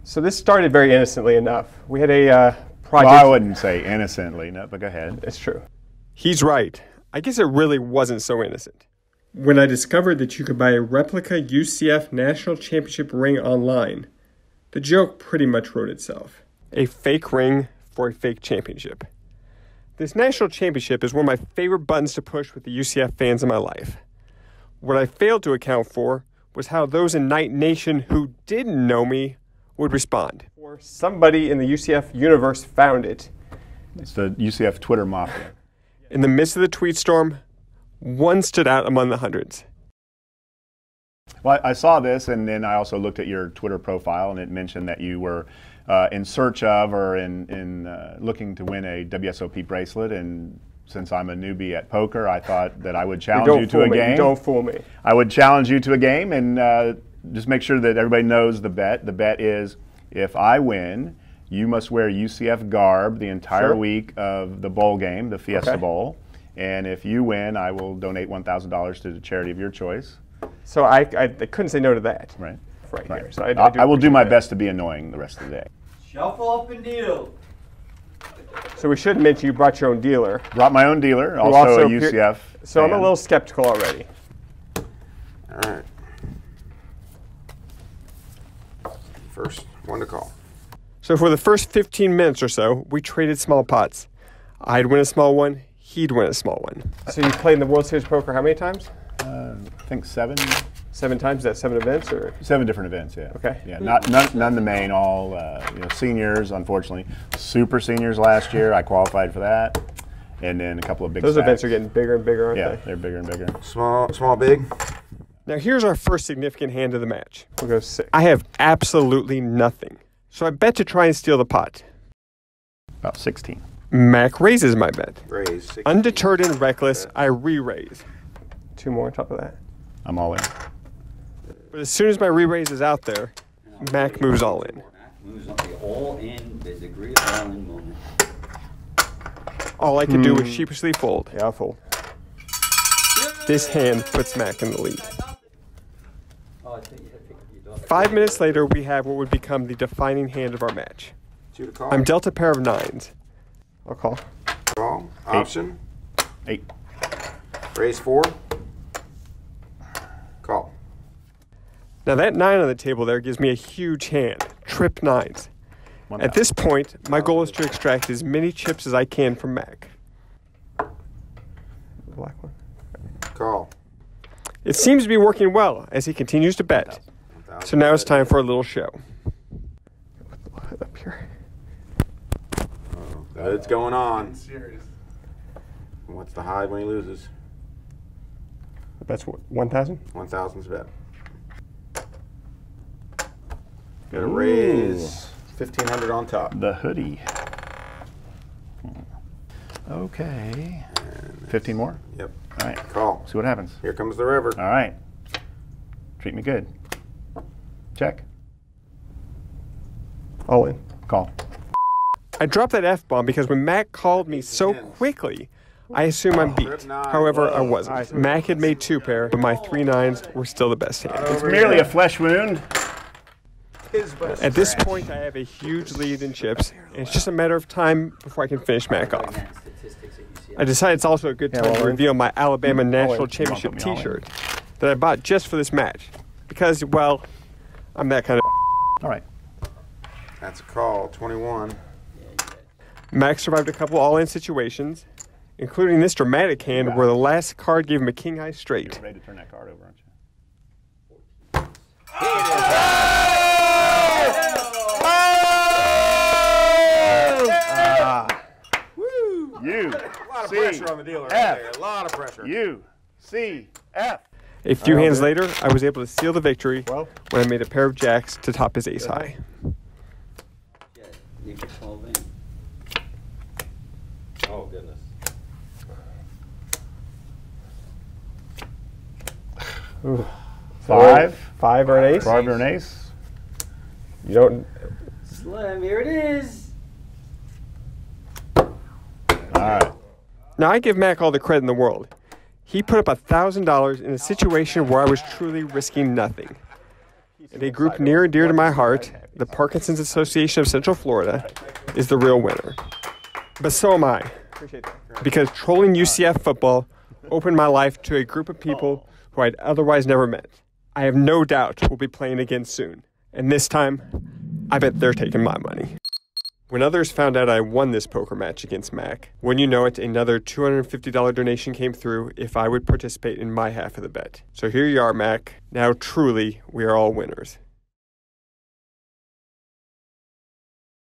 So this started very innocently enough. We had a project. Well, I wouldn't say innocently, no, but go ahead. It's true. He's right. I guess it really wasn't so innocent. When I discovered that you could buy a replica UCF National Championship ring online, the joke pretty much wrote itself. A fake ring for a fake championship. This national championship is one of my favorite buttons to push with the UCF fans in my life. What I failed to account for was how those in Knight Nation who didn't know me would respond. Or somebody in the UCF universe found it. It's the UCF Twitter mafia. In the midst of the tweet storm, one stood out among the hundreds. Well, I saw this, and then I also looked at your Twitter profile, and it mentioned that you were in search of or looking to win a WSOP bracelet. And since I'm a newbie at poker, I thought that I would challenge you to a game. Don't fool me. I would challenge you to a game, and just make sure that everybody knows the bet. The bet is if I win, you must wear UCF garb the entire week of the bowl game, the Fiesta Bowl. And if you win, I will donate $1,000 to the charity of your choice. So I couldn't say no to that. Right. Here. So I will do my best to be annoying the rest of the day. Shuffle up and deal. So we should mention you brought your own dealer. Brought my own dealer, also a UCF. So I'm a little skeptical already. All right. First one to call. So for the first 15 minutes or so, we traded small pots. I'd win a small one, he'd win a small one. So you played in the World Series of Poker how many times? I think 7. 7 times? Is that 7 events? Or 7 different events, yeah. Okay. Yeah, none the main, all seniors, unfortunately. Super seniors last year, I qualified for that. And then a couple of big Those stacks. events are getting bigger and bigger, aren't they? Yeah, they're bigger and bigger. Small, big. Now here's our first significant hand of the match. We'll go 6. I have absolutely nothing. So I bet to try and steal the pot. About 16. Mac raises my bet. Raise. 16. Undeterred and reckless, I re-raise. 2 more on top of that. I'm all in. But as soon as my re-raise is out there, Mac moves all in. Moves on the all in, the degree of all in moment. All I could do was sheepishly fold. Yeah, I'll fold. This hand puts Mac in the lead. 5 minutes later, we have what would become the defining hand of our match. 2 to call. I'm dealt a pair of 9s. I'll call. Call. Option. 8. Raise 4. Call. Now that 9 on the table there gives me a huge hand. Trip 9s. At this point, my goal is to extract as many chips as I can from Mac. The black one. Call. It seems to be working well as he continues to bet. So now it's time for a little show. Up here. It's going on. Serious. What's the hide when he loses? That's what, 1,000? 1,000's bet. Got to raise 1,500 on top. The hoodie. Okay. 15 more? Yep. All right. Call. See what happens. Here comes the river. All right. Treat me good. Check. All in. Call. I dropped that F-bomb because when Mac called me so quickly, I assume I'm beat. However, I wasn't. Mac had made 2 pair, but my 3 9s were still the best hand. It's merely a flesh wound. At this point, I have a huge lead in chips, and it's just a matter of time before I can finish Mac off. I decided it's also a good time to reveal my Alabama National Championship t-shirt that I bought just for this match. Because, well, I'm that kind of. All right. That's a call. 21. Mac survived a couple all-in situations, including this dramatic hand where the last card gave him a king-high straight. You're ready to turn that card over, aren't you? A lot of pressure on the dealer right there. A lot of pressure. UCF. A few hands later, I was able to seal the victory when I made a pair of jacks to top his ace high. You can 12 in. Oh, goodness. Ooh. 5. 5 or an ace? 5 or an ace. You don't. Slim, here it is. All right. Now, I give Mac all the credit in the world. He put up $1,000 in a situation where I was truly risking nothing. And a group near and dear to my heart, the Parkinson's Association of Central Florida, is the real winner. But so am I, because trolling UCF football opened my life to a group of people who I'd otherwise never met. I have no doubt we'll be playing again soon, and this time, I bet they're taking my money. When others found out I won this poker match against Mac, when you know it, another $250 donation came through if I would participate in my half of the bet. So here you are, Mac. Now truly, we are all winners.